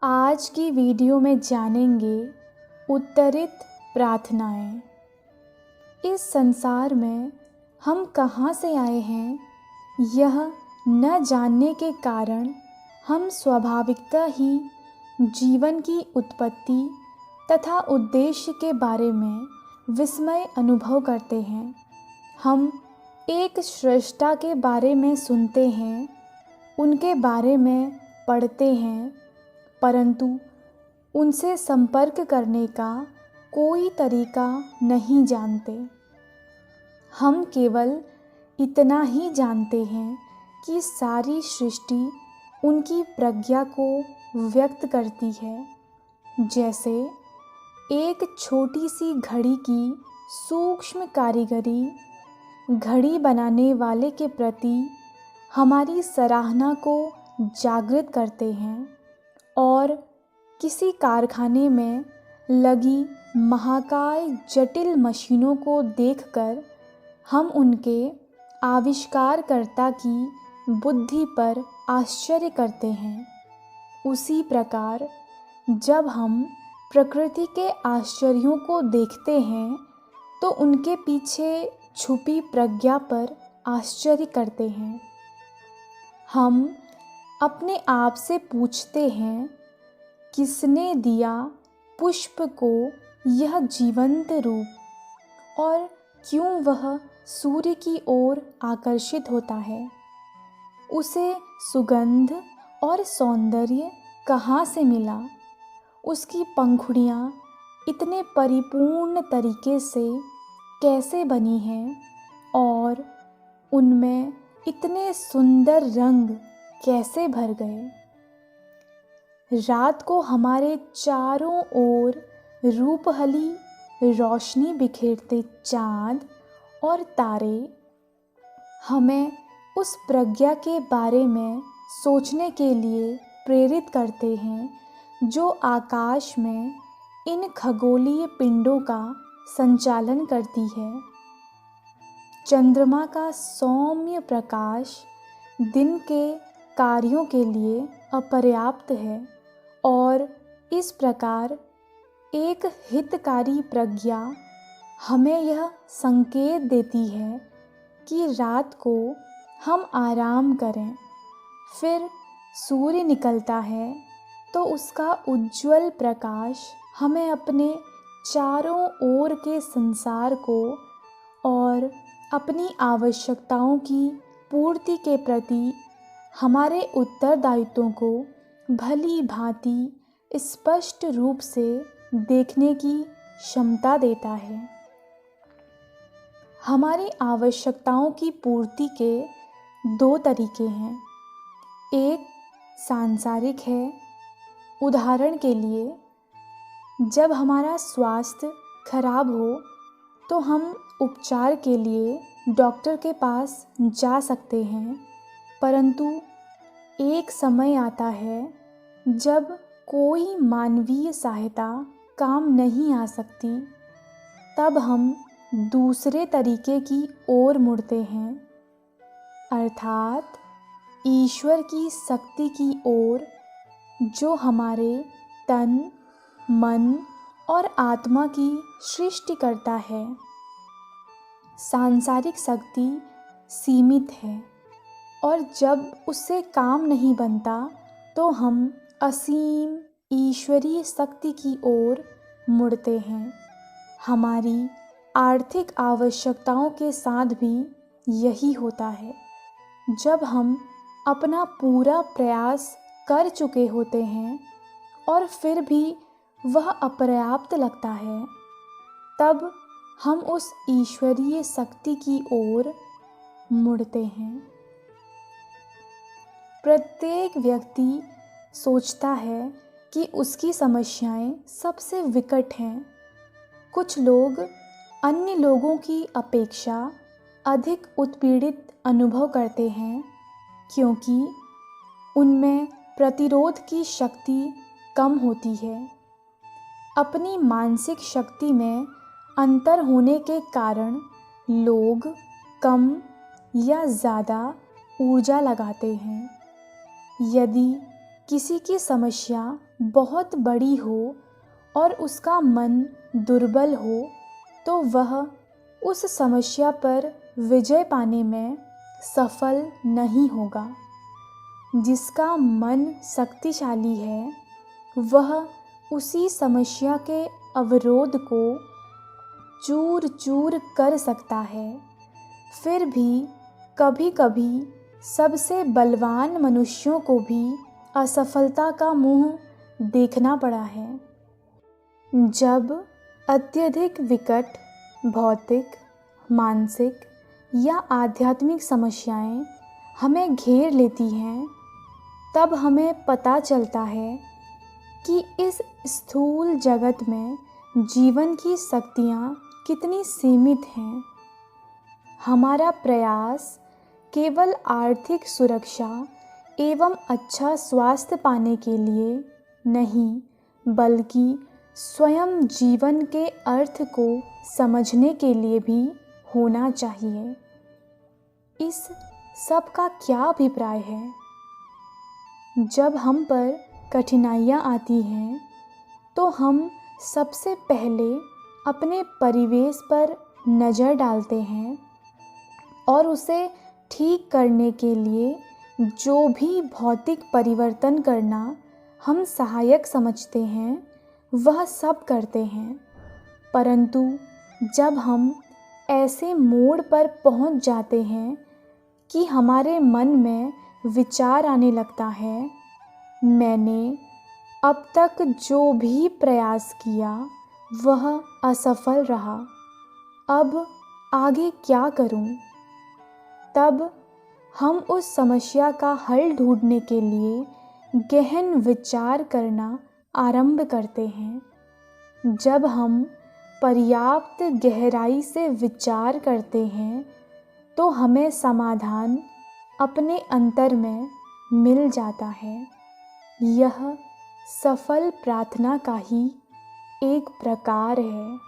आज की वीडियो में जानेंगे उत्तरित प्रार्थनाएं। इस संसार में हम कहाँ से आए हैं, यह न जानने के कारण हम स्वाभाविकता ही जीवन की उत्पत्ति तथा उद्देश्य के बारे में विस्मय अनुभव करते हैं। हम एक सृष्टा के बारे में सुनते हैं, उनके बारे में पढ़ते हैं, परंतु उनसे संपर्क करने का कोई तरीका नहीं जानते। हम केवल इतना ही जानते हैं कि सारी सृष्टि उनकी प्रज्ञा को व्यक्त करती है। जैसे एक छोटी सी घड़ी की सूक्ष्म कारीगरी घड़ी बनाने वाले के प्रति हमारी सराहना को जागृत करते हैं, और किसी कारखाने में लगी महाकाय जटिल मशीनों को देखकर हम उनके आविष्कारकर्ता की बुद्धि पर आश्चर्य करते हैं। उसी प्रकार जब हम प्रकृति के आश्चर्यों को देखते हैं तो उनके पीछे छुपी प्रज्ञा पर आश्चर्य करते हैं। हम अपने आप से पूछते हैं, किसने दिया पुष्प को यह जीवंत रूप, और क्यों वह सूर्य की ओर आकर्षित होता है? उसे सुगंध और सौंदर्य कहाँ से मिला? उसकी पंखुड़ियाँ इतने परिपूर्ण तरीके से कैसे बनी हैं, और उनमें इतने सुंदर रंग कैसे भर गए? रात को हमारे चारों ओर रूपहली रोशनी बिखेरते चाँद और तारे हमें उस प्रज्ञा के बारे में सोचने के लिए प्रेरित करते हैं जो आकाश में इन खगोलीय पिंडों का संचालन करती है। चंद्रमा का सौम्य प्रकाश दिन के कार्यों के लिए अपर्याप्त है, और इस प्रकार एक हितकारी प्रज्ञा हमें यह संकेत देती है कि रात को हम आराम करें। फिर सूर्य निकलता है तो उसका उज्ज्वल प्रकाश हमें अपने चारों ओर के संसार को और अपनी आवश्यकताओं की पूर्ति के प्रति हमारे उत्तरदायित्वों को भली भांति स्पष्ट रूप से देखने की क्षमता देता है। हमारी आवश्यकताओं की पूर्ति के दो तरीके हैं। एक सांसारिक है। उदाहरण के लिए, जब हमारा स्वास्थ्य खराब हो तो हम उपचार के लिए डॉक्टर के पास जा सकते हैं, परंतु एक समय आता है जब कोई मानवीय सहायता काम नहीं आ सकती। तब हम दूसरे तरीके की ओर मुड़ते हैं, अर्थात ईश्वर की शक्ति की ओर, जो हमारे तन, मन और आत्मा की सृष्टि करता है। सांसारिक शक्ति सीमित है, और जब उससे काम नहीं बनता तो हम असीम ईश्वरीय शक्ति की ओर मुड़ते हैं। हमारी आर्थिक आवश्यकताओं के साथ भी यही होता है। जब हम अपना पूरा प्रयास कर चुके होते हैं और फिर भी वह अपर्याप्त लगता है, तब हम उस ईश्वरीय शक्ति की ओर मुड़ते हैं। प्रत्येक व्यक्ति सोचता है कि उसकी समस्याएं सबसे विकट हैं। कुछ लोग अन्य लोगों की अपेक्षा अधिक उत्पीड़ित अनुभव करते हैं, क्योंकि उनमें प्रतिरोध की शक्ति कम होती है। अपनी मानसिक शक्ति में अंतर होने के कारण लोग कम या ज़्यादा ऊर्जा लगाते हैं। यदि किसी की समस्या बहुत बड़ी हो और उसका मन दुर्बल हो तो वह उस समस्या पर विजय पाने में सफल नहीं होगा। जिसका मन शक्तिशाली है वह उसी समस्या के अवरोध को चूर चूर कर सकता है। फिर भी कभी कभी सबसे बलवान मनुष्यों को भी असफलता का मुंह देखना पड़ा है। जब अत्यधिक विकट भौतिक, मानसिक या आध्यात्मिक समस्याएं हमें घेर लेती हैं, तब हमें पता चलता है कि इस स्थूल जगत में जीवन की शक्तियाँ कितनी सीमित हैं। हमारा प्रयास केवल आर्थिक सुरक्षा एवं अच्छा स्वास्थ्य पाने के लिए नहीं, बल्कि स्वयं जीवन के अर्थ को समझने के लिए भी होना चाहिए। इस सब का क्या अभिप्राय है? जब हम पर कठिनाइयाँ आती हैं तो हम सबसे पहले अपने परिवेश पर नज़र डालते हैं और उसे ठीक करने के लिए जो भी भौतिक परिवर्तन करना हम सहायक समझते हैं वह सब करते हैं। परंतु जब हम ऐसे मोड़ पर पहुंच जाते हैं कि हमारे मन में विचार आने लगता है, मैंने अब तक जो भी प्रयास किया वह असफल रहा, अब आगे क्या करूं? तब हम उस समस्या का हल ढूंढने के लिए गहन विचार करना आरंभ करते हैं। जब हम पर्याप्त गहराई से विचार करते हैं तो हमें समाधान अपने अंतर में मिल जाता है। यह सफल प्रार्थना का ही एक प्रकार है।